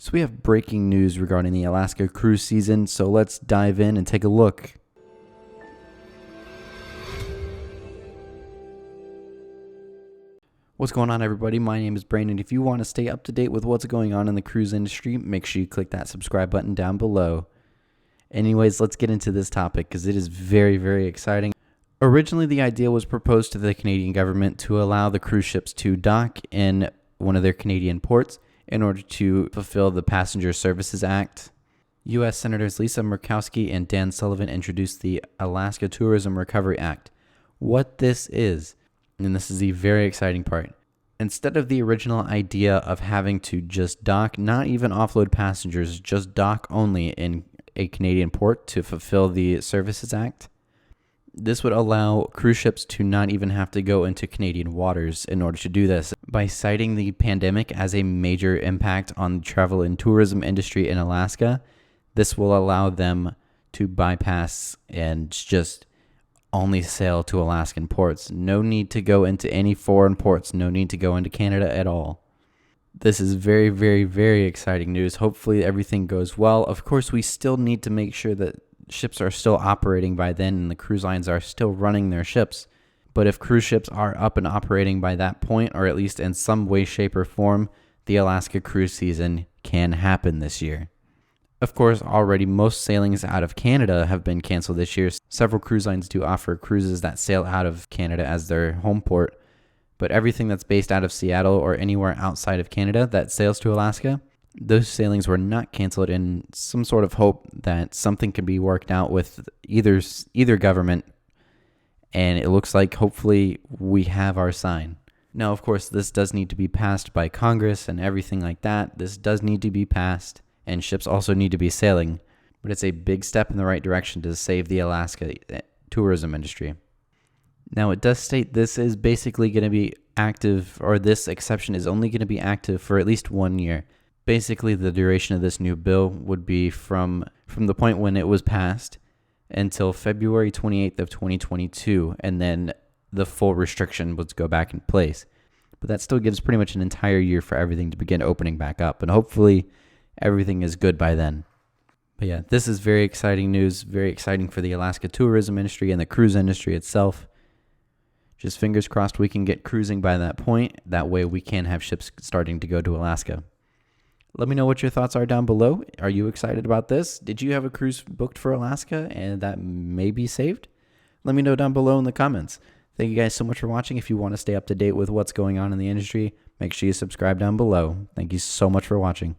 So we have breaking news regarding the Alaska cruise season, so let's dive in and take a look. What's going on, everybody? My name is Brandon. If you want to stay up to date with what's going on in the cruise industry, make sure you click that subscribe button down below. Anyways, let's get into this topic because it is very, very exciting. Originally, the idea was proposed to the Canadian government to allow the cruise ships to dock in one of their Canadian ports in order to fulfill the Passenger Services Act. U.S. Senators Lisa Murkowski and Dan Sullivan introduced the Alaska Tourism Recovery Act. What this is, and this is the very exciting part, instead of the original idea of having to just dock, not even offload passengers, just dock only in a Canadian port to fulfill the Services Act, this would allow cruise ships to not even have to go into Canadian waters in order to do this. By citing the pandemic as a major impact on the travel and tourism industry in Alaska, this will allow them to bypass and just only sail to Alaskan ports. No need to go into any foreign ports. No need to go into Canada at all. This is very, very, very exciting news. Hopefully everything goes well. Of course, we still need to make sure that ships are still operating by then and the cruise lines are still running their ships. But if cruise ships are up and operating by that point, or at least in some way, shape, or form, the Alaska cruise season can happen this year. Of course, already most sailings out of Canada have been canceled this year. Several cruise lines do offer cruises that sail out of Canada as their home port, but everything that's based out of Seattle or anywhere outside of Canada that sails to Alaska, those sailings were not canceled in some sort of hope that something could be worked out with either government, and it looks like hopefully we have our sign. Now, of course, this does need to be passed by Congress and everything like that. This does need to be passed, and ships also need to be sailing, but it's a big step in the right direction to save the Alaska tourism industry. Now, it does state this is basically going to be active, or this exception is only going to be active for at least 1 year. Basically, the duration of this new bill would be from the point when it was passed until February 28th of 2022, and then the full restriction would go back in place. But that still gives pretty much an entire year for everything to begin opening back up, and hopefully everything is good by then. But yeah, this is very exciting news, very exciting for the Alaska tourism industry and the cruise industry itself. Just fingers crossed we can get cruising by that point. That way we can have ships starting to go to Alaska. Let me know what your thoughts are down below. Are you excited about this? Did you have a cruise booked for Alaska and that may be saved? Let me know down below in the comments. Thank you guys so much for watching. If you want to stay up to date with what's going on in the industry, make sure you subscribe down below. Thank you so much for watching.